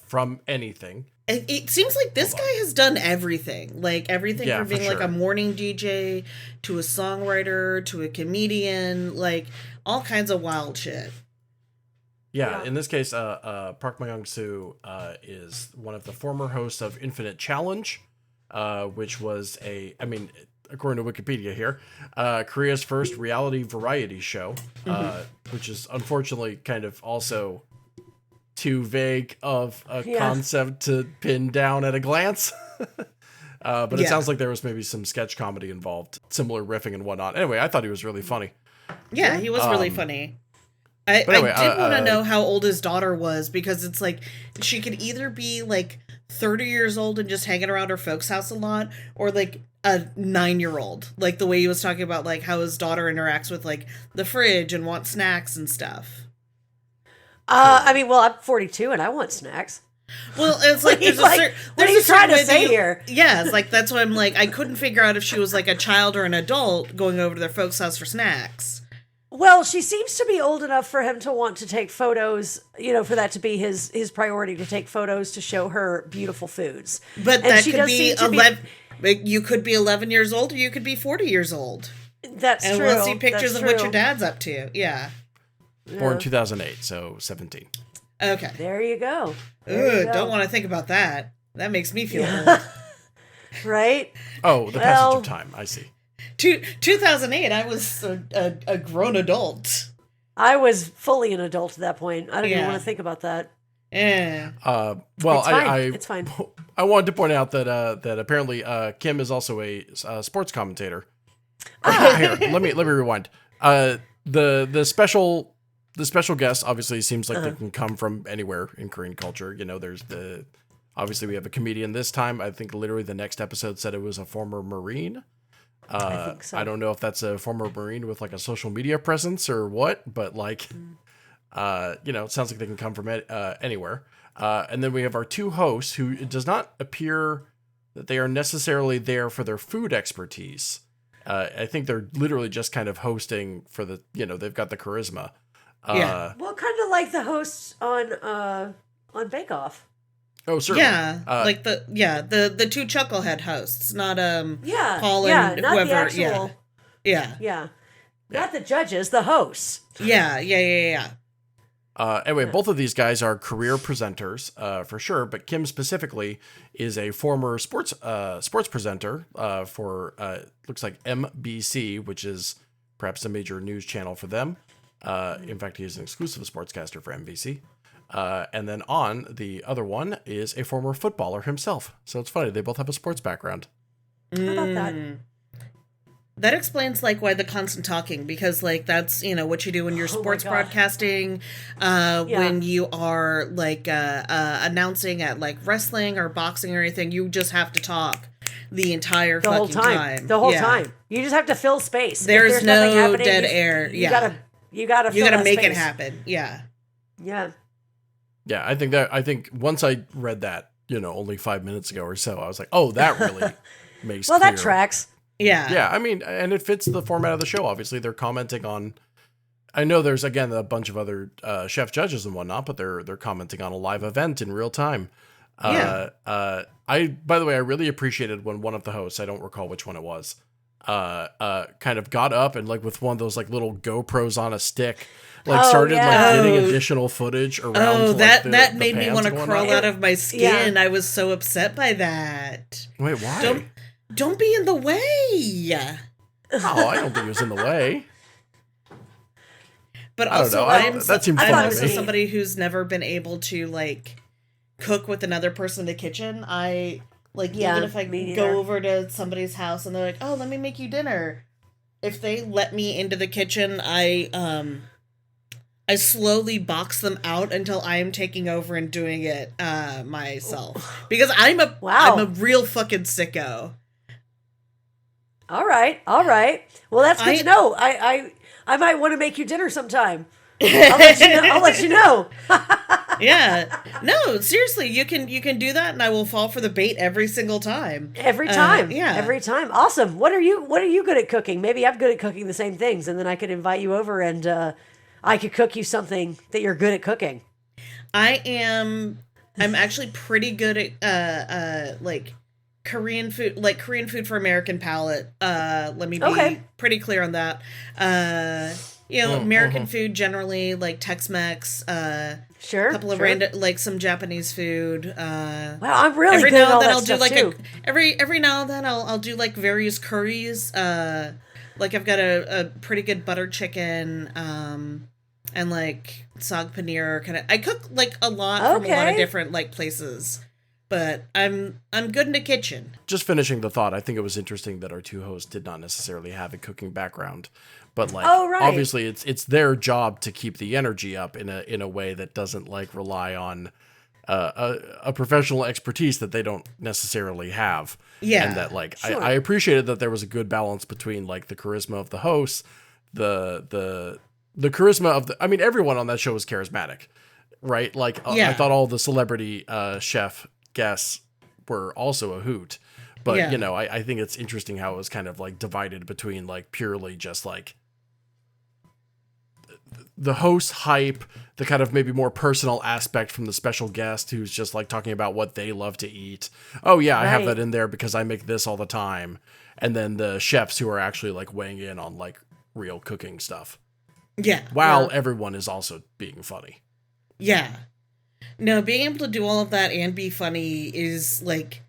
from anything. It seems like this guy has done everything. Like everything from being like a morning DJ to a songwriter to a comedian, like all kinds of wild shit. Yeah, in this case, Park Myung-soo is one of the former hosts of Infinite Challenge, which was according to Wikipedia here, Korea's first reality variety show, which is unfortunately kind of also too vague of a concept to pin down at a glance. But it sounds like there was maybe some sketch comedy involved, similar riffing and whatnot. Anyway, I thought he was really funny. Yeah, he was really funny. I did want to know how old his daughter was, because it's like she could either be like 30 years old and just hanging around her folks' house a lot, or like a 9-year-old, like the way he was talking about like how his daughter interacts with like the fridge and wants snacks and stuff. I'm 42 and I want snacks. Well, it's like there's what are you trying to say here? Yeah, it's like that's why I'm like I couldn't figure out if she was like a child or an adult going over to their folks' house for snacks. Well, she seems to be old enough for him to want to take photos, for that to be his priority, to take photos to show her beautiful foods. But and that could be 11. You could be 11 years old, or you could be 40 years old. That's true. And we'll see pictures of what your dad's up to. Yeah. Born 2008, so 17. Okay. There you go. Don't want to think about that. That makes me feel old. Right? Oh, the passage of time. I see. 2008, I was a grown adult. I was fully an adult at that point. I don't even want to think about that. Yeah. It's fine. I wanted to point out that apparently Kim is also a sports commentator. Here, let me rewind. The special guest obviously seems like they can come from anywhere in Korean culture. There's obviously we have a comedian this time. I think literally the next episode said it was a former Marine. I think so. I don't know if that's a former Marine with like a social media presence or what, but like, it sounds like they can come from anywhere. And then we have our two hosts who it does not appear that they are necessarily there for their food expertise. I think they're literally just kind of hosting for they've got the charisma. Well, kind of like the hosts on Bake Off. Oh, certainly. Yeah, like the two Chucklehead hosts, not Paul and not whoever. The actual, yeah. Not the judges, the hosts. Yeah. Anyway, both of these guys are career presenters, for sure. But Kim specifically is a former sports presenter for looks like MBC, which is perhaps a major news channel for them. In fact, he is an exclusive sportscaster for MBC. And then on the other one is a former footballer himself. So it's funny. They both have a sports background. How about that? That explains like why the constant talking, because like that's what you do when you're sports broadcasting, when you are like announcing at like wrestling or boxing or anything. You just have to talk the entire whole time. The whole time. You just have to fill space. There's no dead air. You gotta make space. it happen. Yeah. Yeah, I think once I read that, only 5 minutes ago or so, I was like, oh, that really makes well, clear. that tracks. Yeah. Yeah, I mean, and it fits the format of the show. Obviously, they're commenting on. I know there's again a bunch of other chef judges and whatnot, but they're commenting on a live event in real time. By the way, I really appreciated when one of the hosts, I don't recall which one it was, kind of got up and like with one of those like little GoPros on a stick. Started getting additional footage around. Oh, that made me want to crawl out of my skin. I was so upset by that. Wait, why? Don't be in the way. Oh, I don't think it was in the way. But also, I'm also somebody who's never been able to like cook with another person in the kitchen. Even if I go over to somebody's house and they're like, "Oh, let me make you dinner." if they let me into the kitchen, I slowly box them out until I am taking over and doing it myself. Because I'm a real fucking sicko. All right. Well, that's good to know. I might want to make you dinner sometime. I'll let you know. Yeah. No, seriously, you can do that, and I will fall for the bait every single time. Every time. Yeah. Every time. Awesome. What are you good at cooking? Maybe I'm good at cooking the same things, and then I could invite you over and I could cook you something that you're good at cooking. I'm actually pretty good at like Korean food for American palate. Let me be pretty clear on that. American food generally, like Tex-Mex, sure, a couple of random, like some Japanese food. Wow, I'm really good at all that stuff too. Every now and then I'll do like various curries. Like I've got a pretty good butter chicken, and like saag paneer kind of. I cook like a lot from a lot of different like places, but I'm good in the kitchen. Just finishing the thought, I think it was interesting that our two hosts did not necessarily have a cooking background, but like obviously it's their job to keep the energy up in a way that doesn't like rely on a professional expertise that they don't necessarily have. Yeah, and that like I appreciated that there was a good balance between like the charisma of the hosts, the charisma of I mean, everyone on that show was charismatic, right? Like, I thought all the celebrity chef guests were also a hoot. But, I think it's interesting how it was kind of like divided between like purely just like the host hype, the kind of maybe more personal aspect from the special guest who's just like talking about what they love to eat. Oh, yeah, I have that in there because I make this all the time. And then the chefs who are actually like weighing in on like real cooking stuff. Yeah. While everyone is also being funny. Yeah. No, being able to do all of that and be funny is like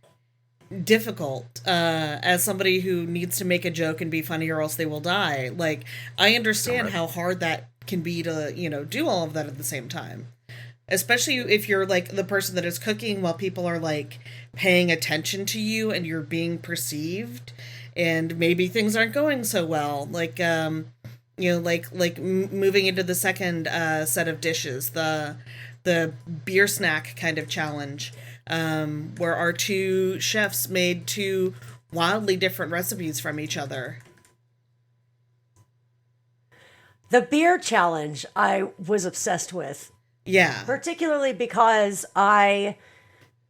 difficult as somebody who needs to make a joke and be funny or else they will die. Like, I understand how hard that can be to, do all of that at the same time. Especially if you're like the person that is cooking while people are like paying attention to you and you're being perceived and maybe things aren't going so well. Like, moving into the second set of dishes, the beer snack kind of challenge, where our two chefs made two wildly different recipes from each other. The beer challenge I was obsessed with. Yeah. Particularly because I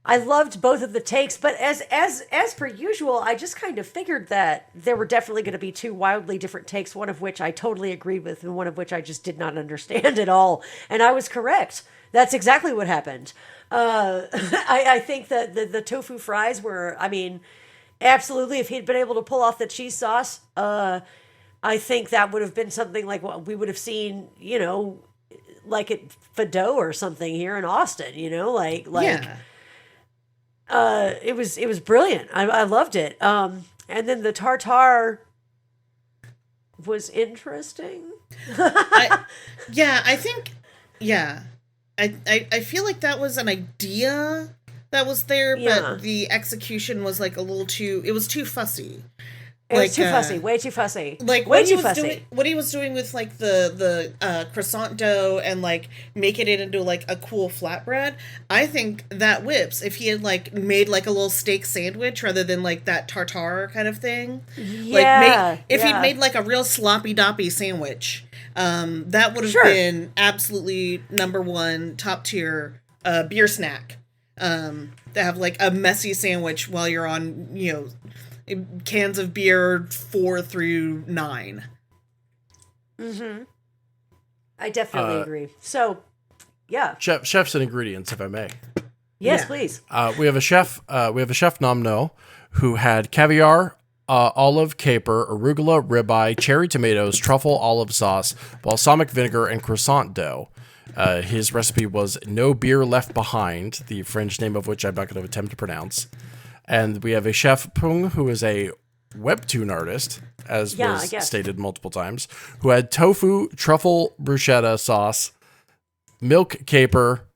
loved both of the takes, but as per usual, I just kind of figured that there were definitely going to be two wildly different takes, one of which I totally agreed with and one of which I just did not understand at all. And I was correct. That's exactly what happened. I think that the tofu fries were, I mean, absolutely, if he'd been able to pull off the cheese sauce, I think that would have been something like what we would have seen, like at Fado or something here in Austin, yeah. It was brilliant. I loved it. And then the tartare was interesting. I feel like that was an idea that was there, but the execution was like it was too fussy. It was too fussy, way too fussy. Like way too fussy. What he was doing with like the croissant dough and like making it into like a cool flatbread, I think that whips. If he had like made like a little steak sandwich rather than like that tartare kind of thing, if he'd made like a real sloppy doppy sandwich, that would have been absolutely number one top tier beer snack. To have like a messy sandwich while you're on cans of beer 4 through 9. Mm-hmm. I definitely agree. So, yeah. Chefs and ingredients, if I may. Yes, please. We have a chef nom no, who had caviar, olive, caper, arugula, ribeye, cherry tomatoes, truffle, olive sauce, balsamic vinegar, and croissant dough. His recipe was No Beer Left Behind, the French name of which I'm not going to attempt to pronounce. And we have a chef Pung, who is a webtoon artist, as was stated multiple times, who had tofu, truffle bruschetta sauce, milk caper,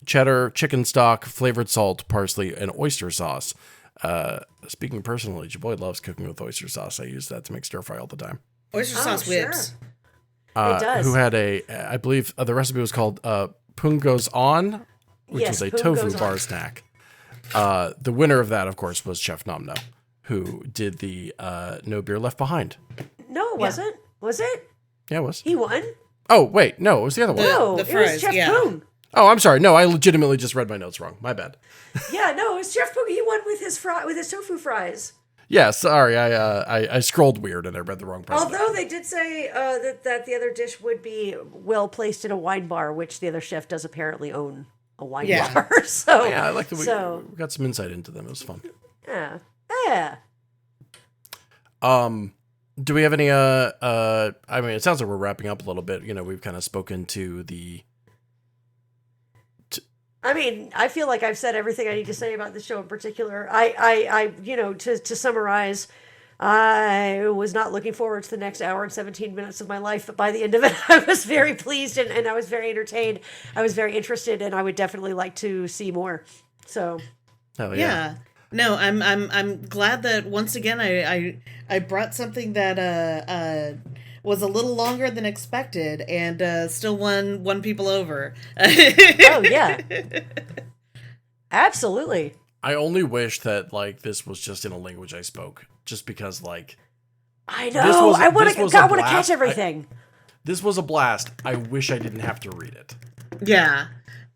cheddar, chicken stock, flavored salt, parsley, and oyster sauce. Speaking personally, your boy loves cooking with oyster sauce. I use that to make stir fry all the time. Oyster sauce whips. It does. Who had I believe the recipe was called Poon Goes On, which was a tofu bar snack. The winner of that, of course, was Chef Nomno, who did the No Beer Left Behind. No, it wasn't. Was it? Yeah, it was. He won? Oh, wait. No, it was the other one. No, the it was fries, Chef yeah. Poon. Oh, I'm sorry. No, I legitimately just read my notes wrong. My bad. Yeah, no, it was Chef Poon. He won with his tofu fries. Yeah, sorry. I scrolled weird and I read the wrong part. Although they did say that the other dish would be well placed in a wine bar, which the other chef does apparently own a wine bar. So yeah, I like that we got some insight into them. It was fun. Yeah. Do we have any I mean, it sounds like we're wrapping up a little bit. We've kind of spoken to the I mean, I feel like I've said everything I need to say about the show in particular. I to summarize, I was not looking forward to the next hour and 17 minutes of my life, but by the end of it, I was very pleased and I was very entertained. I was very interested, and I would definitely like to see more. So, hell yeah. No, I'm glad that once again I brought something that was a little longer than expected and still won people over. Oh yeah, absolutely. I only wish that this was just in a language I spoke, just because I know I want to catch everything. This was a blast. I wish I didn't have to read it. Yeah,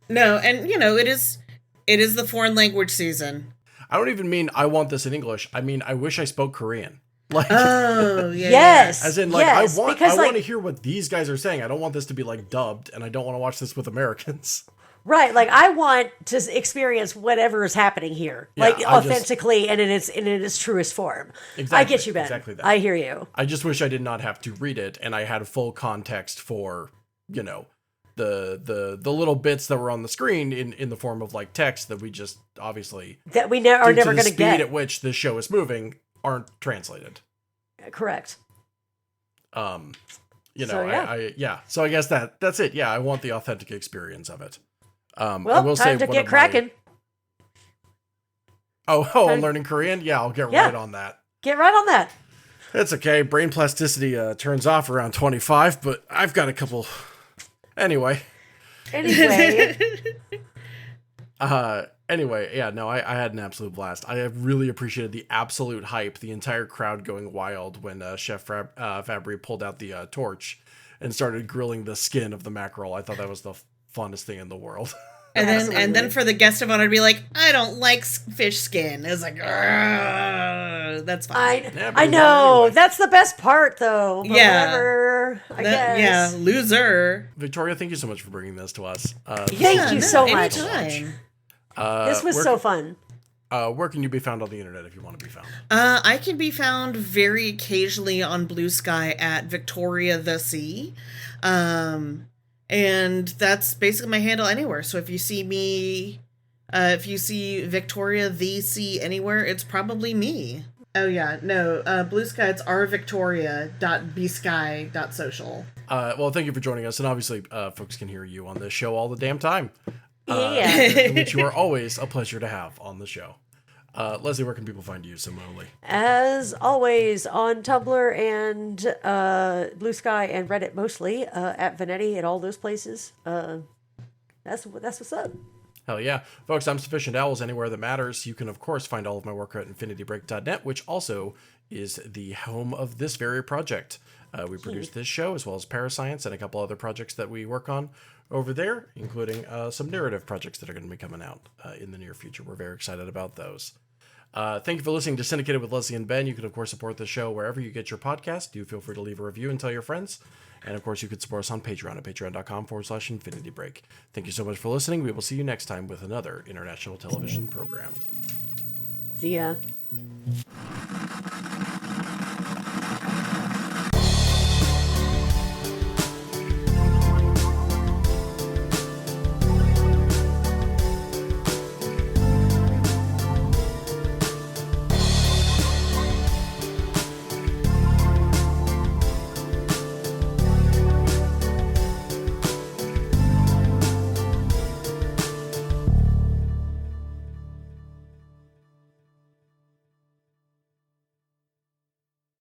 no, and it is the foreign language season. I don't even mean I want this in English. I mean I wish I spoke Korean. Oh yeah. Yes. As in I want to hear what these guys are saying. I don't want this to be dubbed, and I don't want to watch this with Americans. Right, I want to experience whatever is happening here, authentically and in its truest form. Exactly, I get you, Ben. Exactly that. I hear you. I just wish I did not have to read it, and I had full context for the little bits that were on the screen in the form of like text that we just obviously that we are never going to get. The speed at which this show is moving aren't translated. Correct. So, yeah. So I guess that's it. Yeah, I want the authentic experience of it. Well, I will time say to get cracking. I'm learning Korean? Yeah, I'll get right on that. Get right on that. It's okay. Brain plasticity turns off around 25, but I've got a couple. Anyway. Anyway, yeah, no, I had an absolute blast. I have really appreciated the absolute hype, the entire crowd going wild when Chef Fabry pulled out the torch and started grilling the skin of the mackerel. I thought that was the funnest thing in the world. And then for the guest of honor to be like, I don't like fish skin. It was like, that's fine. I know. Anyway. That's the best part, though. But whatever, I guess. Yeah, loser. Victoria, thank you so much for bringing this to us. Thank you so much. Anytime. This was so fun. Where can you be found on the internet if you want to be found? I can be found very occasionally on Blue Sky at Victoria the Sea. And that's basically my handle anywhere. So if you see me, if you see Victoria the Sea anywhere, it's probably me. Oh yeah, no, Blue Sky, it's rvictoria.bsky.social. Well, thank you for joining us. And obviously, folks can hear you on this show all the damn time. Which you are always a pleasure to have on the show. Lesley, where can people find you similarly? As always, on Tumblr and Blue Sky and Reddit mostly, at Vanetti and all those places. That's what's up. Hell yeah. Folks, I'm Sufficient Owls anywhere that matters. You can, of course, find all of my work at infinitybreak.net, which also is the home of this very project. We produce this show, as well as Parascience and a couple other projects that we work on over there, including some narrative projects that are going to be coming out in the near future. We're very excited about those. Thank you for listening to Syndicated with Lesley and Ben. You can, of course, support the show wherever you get your podcast. Do feel free to leave a review and tell your friends. And, of course, you could support us on Patreon at patreon.com/infinitybreak. Thank you so much for listening. We will see you next time with another international television program. See ya.